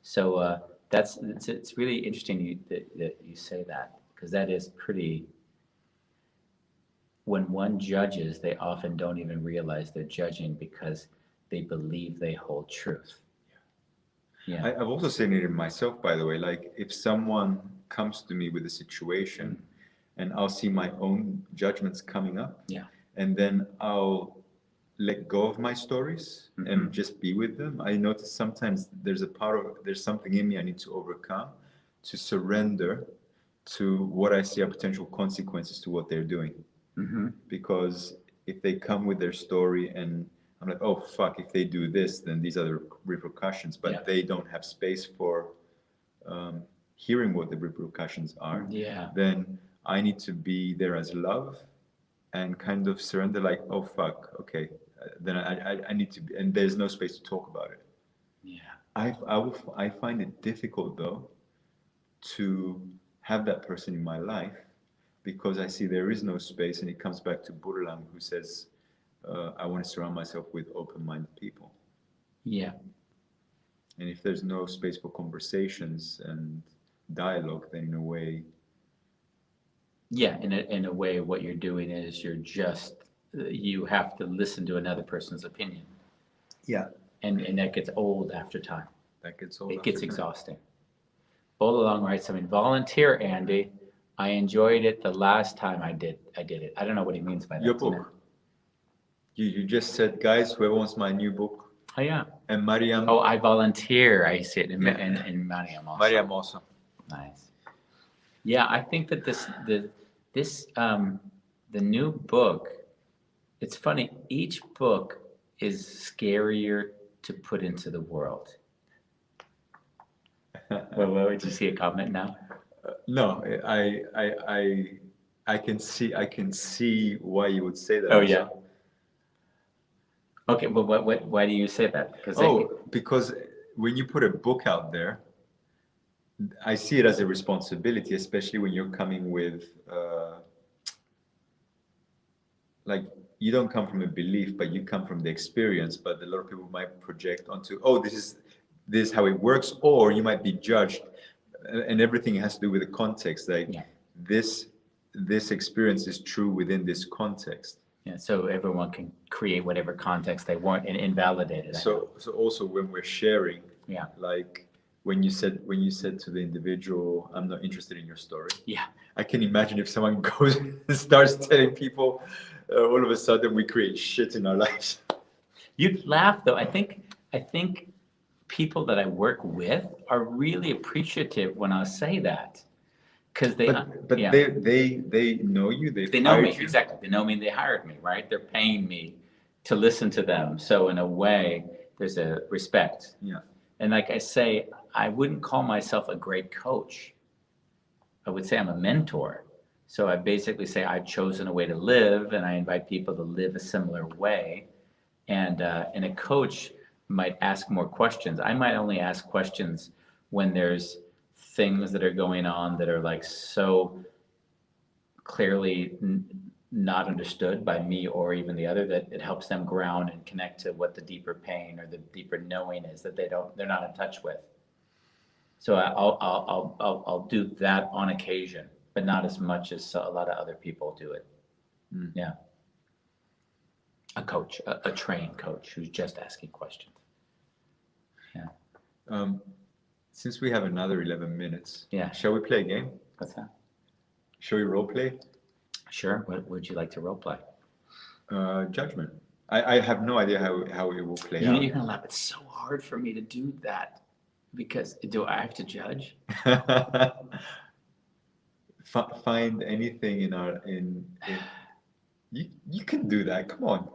So it's really interesting that you say that, because that is pretty. When one judges, they often don't even realize they're judging because they believe they hold truth. Yeah. I've also seen it in myself, by the way. Like if someone comes to me with a situation and I'll see my own judgments coming up, and then I'll let go of my stories and just be with them. I notice sometimes there's something in me I need to overcome to surrender to what I see are potential consequences to what they're doing. Because if they come with their story and I'm like, oh fuck, if they do this, then these are the repercussions, but they don't have space for hearing what the repercussions are, then I need to be there as love and kind of surrender, like, oh fuck, okay, then I need to be, and there's no space to talk about it. I find it difficult though to have that person in my life, because I see there is no space, and it comes back to Burlam, who says, I want to surround myself with open-minded people. Yeah. And if there's no space for conversations and dialogue, then in a way... Yeah, in a way, what you're doing is you have to listen to another person's opinion. Yeah. And that gets old after time. That gets old. It gets exhausting. Bowlalong writes, volunteer, Andy. I enjoyed it the last time I did it. I don't know what he means by that. Your book. You just said, guys, whoever wants my new book. Oh, yeah. And Mariam. Oh, I volunteer. I see it in Mariam also. Mariam also. Nice. Yeah, I think that the new book, it's funny, each book is scarier to put into the world. Well, would you see a comment now? No, I can see why you would say that. Oh, yeah. Okay, but why do you say that? Because when you put a book out there, I see it as a responsibility, especially when you're coming with, like, you don't come from a belief, but you come from the experience. But a lot of people might project onto, oh, this is how it works, or you might be judged, and everything has to do with the context. Like this experience is true within this context. Yeah, so everyone can create whatever context they want and invalidate it. So also when we're sharing, like when you said to the individual, I'm not interested in your story. Yeah. I can imagine if someone goes and starts telling people, all of a sudden we create shit in our lives. You'd laugh though. I think people that I work with are really appreciative when I say that. They know you. They know me, exactly. They know me and they hired me, right? They're paying me to listen to them. So in a way, there's a respect. Yeah. And like I say, I wouldn't call myself a great coach. I would say I'm a mentor. So I basically say I've chosen a way to live, and I invite people to live a similar way. And a coach might ask more questions. I might only ask questions when there's things that are going on that are like so clearly not understood by me or even the other, that it helps them ground and connect to what the deeper pain or the deeper knowing is that they're not in touch with. So I'll do that on occasion, but not as much as a lot of other people do it. Yeah. A coach, a trained coach who's just asking questions. Yeah. Since we have another 11 minutes, shall we play a game? What's that? Shall we role play? Sure. What would you like to role play? Judgment. I have no idea how it will play out. You're gonna laugh. It's so hard for me to do that because do I have to judge? Find anything in you can do that. Come on.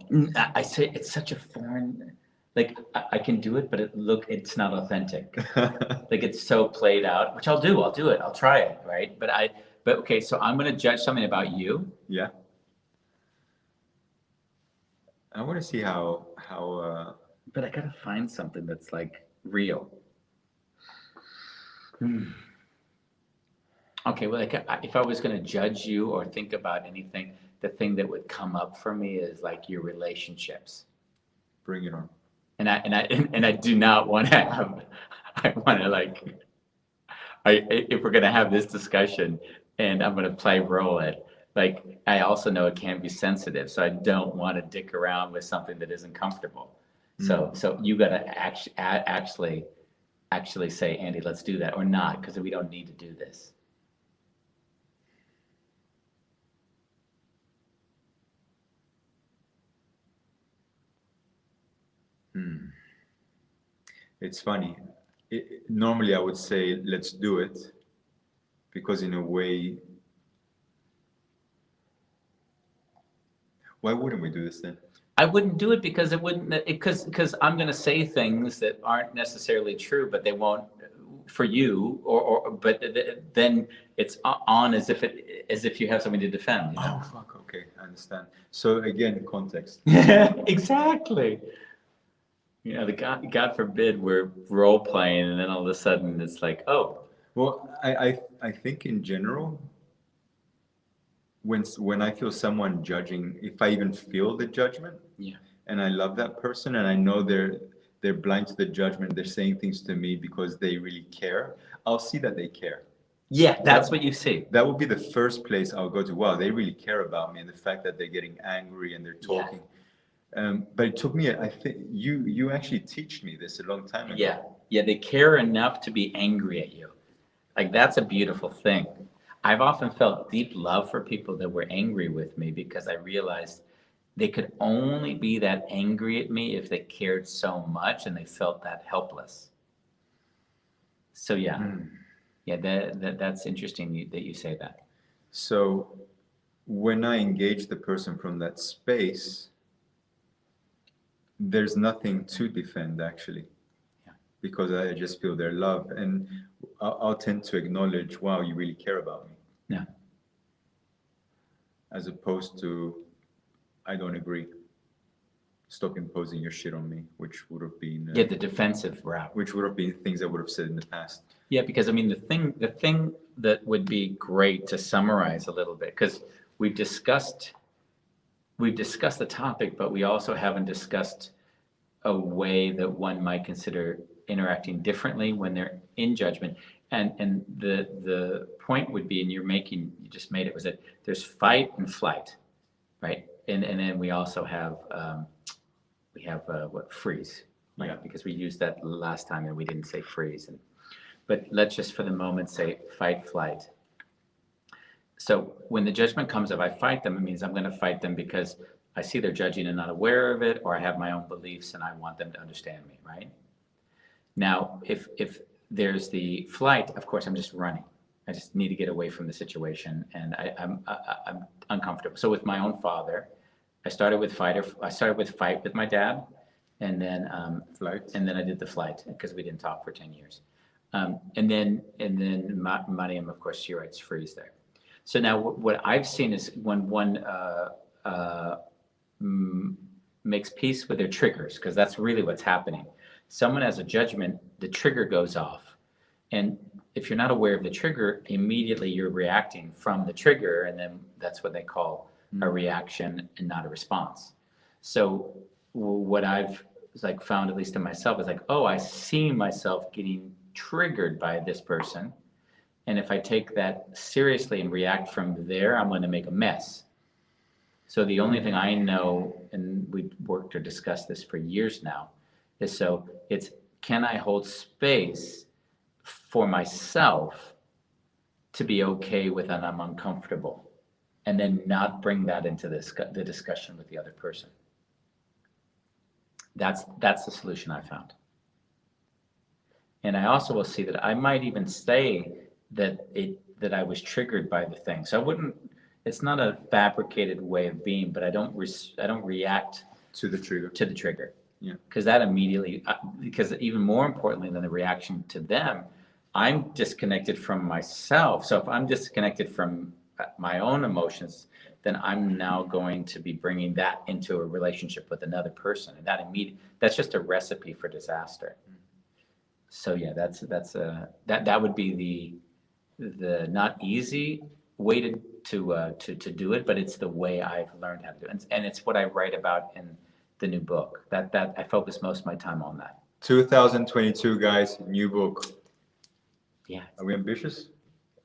I say it's such a foreign. like I can do it, but it's not authentic. Like it's so played out, which I'll do it, I'll try it, right? But okay, so I'm going to judge something about you. Yeah. I want to see how But I got to find something that's like real. Okay, well, like if I was going to judge you or think about anything, the thing that would come up for me is like your relationships. bring it on. And I do not want to have. I want to like. If we're going to have this discussion, and I'm going to play roll it, like I also know it can be sensitive, so I don't want to dick around with something that isn't comfortable. So you got to actually say, Andy, let's do that, or not, because we don't need to do this. It's funny. Normally, I would say, let's do it, because in a way, why wouldn't we do this then? I wouldn't do it because it wouldn't, because I'm going to say things that aren't necessarily true, but they won't for you, but then it's on as if you have something to defend. You know? Oh fuck! Okay, I understand. So again, context. Exactly. You know, God forbid we're role playing, and then all of a sudden it's like, oh. Well, I think in general, when I feel someone judging, if I even feel the judgment, yeah, and I love that person, and I know they're blind to the judgment, they're saying things to me because they really care, I'll see that they care. Yeah, that's what you see. That would be the first place I'll go to. Wow, they really care about me, and the fact that they're getting angry and they're talking. Yeah. But it took me, I think you actually teach me this a long time ago. Yeah, they care enough to be angry at you. Like that's a beautiful thing. I've often felt deep love for people that were angry with me because I realized they could only be that angry at me if they cared so much and they felt that helpless. So yeah, that's interesting that you say that. So when I engage the person from that space, there's nothing to defend actually, because I just feel their love, and I'll tend to acknowledge, wow, you really care about me. Yeah. As opposed to, I don't agree. Stop imposing your shit on me, which would have been the defensive route. Which would have been things I would have said in the past. Yeah, because I mean the thing that would be great to summarize a little bit, because we've discussed the topic, but we also haven't discussed a way that one might consider interacting differently when they're in judgment. And the point would be, and you just made it, was that there's fight and flight, right? And then we also have freeze, right? Yeah. Because we used that last time and we didn't say freeze. But let's just for the moment say fight, flight. So when the judgment comes, if I fight them, it means I'm going to fight them because I see they're judging and not aware of it, or I have my own beliefs and I want them to understand me, right? Now, if there's the flight, of course, I'm just running. I just need to get away from the situation, and I'm uncomfortable. So with my own father, I started with fight with my dad, and then flight, and then I did the flight because we didn't talk for 10 years, and then Mariam, of course, she writes freeze there. So now what I've seen is when one makes peace with their triggers, because that's really what's happening. Someone has a judgment, the trigger goes off. And if you're not aware of the trigger, immediately you're reacting from the trigger, and then that's what they call a reaction and not a response. So what I've found, at least in myself, is oh, I see myself getting triggered by this person. And if I take that seriously and react from there, I'm going to make a mess. So the only thing I know, and we've worked or discussed this for years now, is it's can I hold space for myself to be okay with and I'm uncomfortable, and then not bring that into the discussion with the other person. That's the solution I found. And I also will see that I might even say that I was triggered by the thing. So I wouldn't. It's not a fabricated way of being, but I don't react to the trigger. Yeah. Because that immediately, because even more importantly than the reaction to them, I'm disconnected from myself. So if I'm disconnected from my own emotions, then I'm now going to be bringing that into a relationship with another person, and that's just a recipe for disaster. So yeah, that would be the not easy way to do it, but it's the way I've learned how to do it, and it's what I write about in the new book. That I focus most of my time on that. 2022, guys, new book. Yeah. Are we ambitious?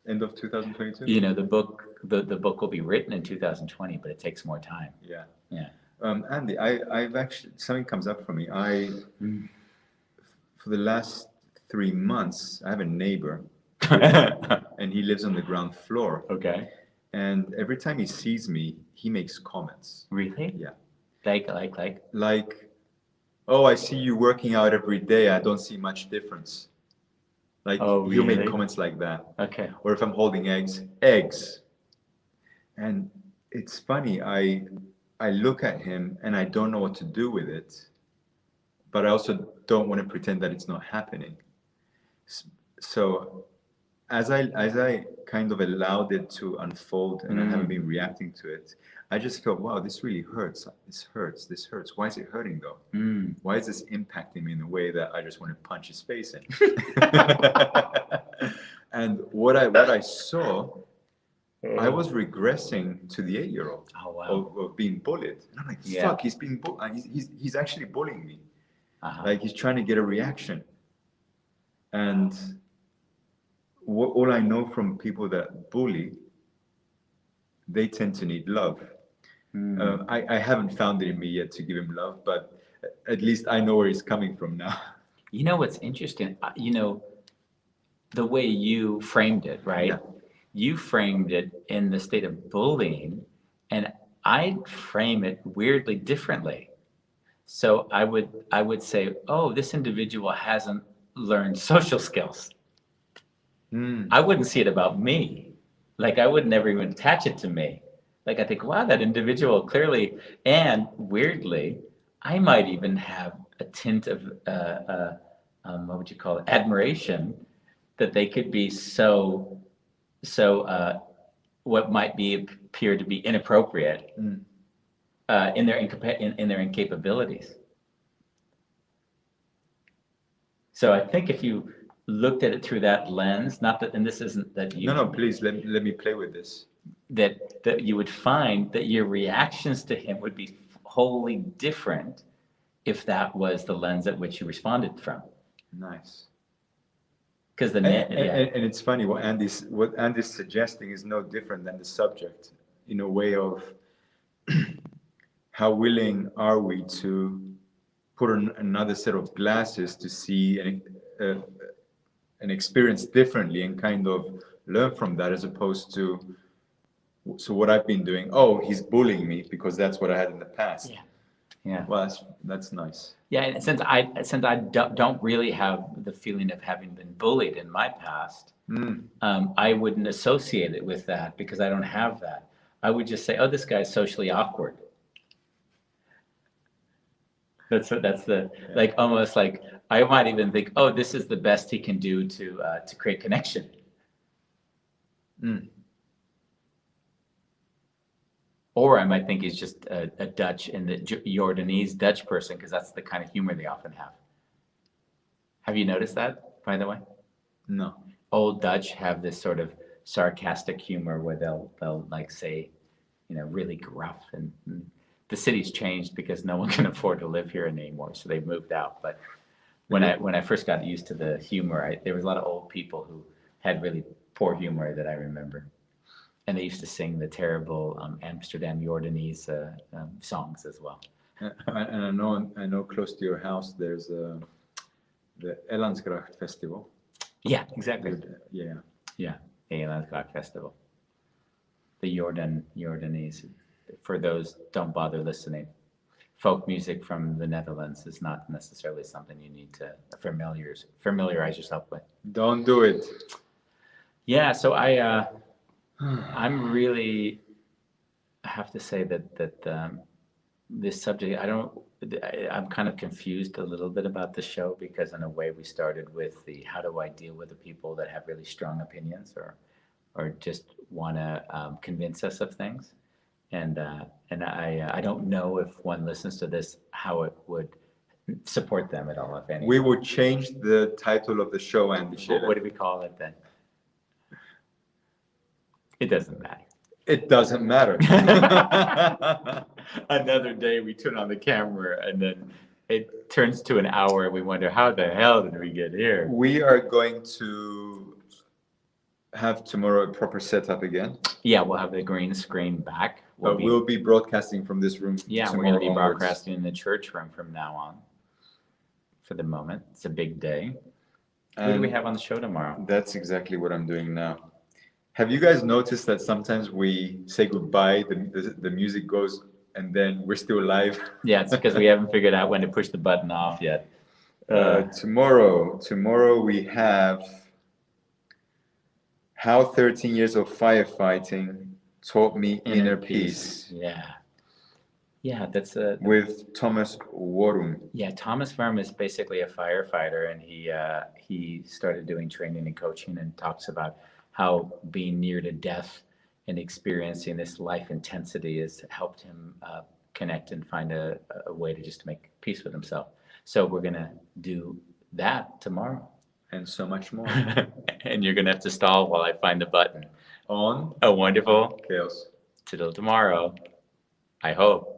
End of 2022? You know, the book will be written in 2020, but it takes more time. Yeah. Yeah. Andy, I've actually, something comes up for me. For the last 3 months, I have a neighbor, and he lives on the ground floor. Okay. And every time he sees me, he makes comments. Really? Yeah. Like, oh, I see you working out every day. I don't see much difference. Like, oh, he'll make really? comments like that. Okay. Or if I'm holding eggs. And it's funny, I look at him and I don't know what to do with it, but I also don't want to pretend that it's not happening. So as I kind of allowed it to unfold and I haven't been reacting to it, I just felt, wow, this really hurts. This hurts. Why is it hurting though? Why is this impacting me in a way that I just want to punch his face in? And what I saw, I was regressing to the 8-year-old. Oh, wow. of being bullied. And I'm like, Yeah. fuck, he's being he's actually bullying me. Uh-huh. Like he's trying to get a reaction. And all I know from people that bully, they tend to need love. I haven't found it in me yet to give him love, but at least I know where he's coming from now. You know what's interesting? You know, the way you framed it, right? Yeah. You framed it in the state of bullying, and I frame it weirdly differently. So I would say, oh, this individual hasn't learned social skills. I wouldn't see it about me. Like I would never even attach it to me. Like I think, wow, that individual clearly, and weirdly, I might even have a tint of what would you call it, admiration, that they could be so what might be appear to be inappropriate in their in their incapabilities. So I think if you looked at it through that lens, not that, and this isn't that you. No, please let me play with this. That you would find that your reactions to him would be wholly different if that was the lens at which you responded from. Nice. Because and it's funny, what Andy's suggesting is no different than the subject, in a way of how willing are we to put on another set of glasses to see an experience differently and kind of learn from that, as opposed to, so what I've been doing, oh, he's bullying me because that's what I had in the past. Yeah. Well, that's nice. Yeah, and since I don't really have the feeling of having been bullied in my past, I wouldn't associate it with that because I don't have that. I would just say, oh, this guy's socially awkward. That's the like, almost like I might even think, oh, this is the best he can do to create connection. Or I might think he's just a Dutch and the Jordanese Dutch person, because that's the kind of humor they often have. Have you noticed that, by the way? No. Old Dutch have this sort of sarcastic humor where they'll like say, you know, really gruff, and the city's changed because no one can afford to live here anymore, so they've moved out. But when I first got used to the humor, there was a lot of old people who had really poor humor that I remember. And they used to sing the terrible Amsterdam Jordanese songs as well. And I know close to your house there's the Elandsgracht Festival. Yeah, exactly. Yeah, Elandsgracht Festival. The Jordanese. For those, don't bother listening. Folk music from the Netherlands is not necessarily something you need to familiarize yourself with. Don't do it. Yeah, so I'm really, I have to say that this subject, I'm kind of confused a little bit about the show because in a way we started with the how do I deal with the people that have really strong opinions or just want to convince us of things. And I don't know if one listens to this how it would support them at all, if any. We would change the title of the show, Andy. What do we call it then? It doesn't matter. It doesn't matter. Another day we turn on the camera and then it turns to an hour and we wonder how the hell did we get here? We are going to have tomorrow a proper setup again. Yeah, we'll have the green screen back. We'll be broadcasting from this room. Yeah, we're going to be broadcasting in the church room from now on. For the moment, it's a big day. Who do we have on the show tomorrow? That's exactly what I'm doing now. Have you guys noticed that sometimes we say goodbye, the music goes, and then we're still live? Yeah, it's because we haven't figured out when to push the button off yet. Tomorrow we have How 13 Years of Firefighting Taught Me Inner Peace. Yeah, that's with Thomas Warum. Yeah, Thomas Warum is basically a firefighter, and he started doing training and coaching, and talks about how being near to death and experiencing this life intensity has helped him connect and find a way to just make peace with himself. So we're gonna do that tomorrow, and so much more. And you're gonna have to stall while I find the button on A Wonderful Chaos. Till tomorrow, I hope.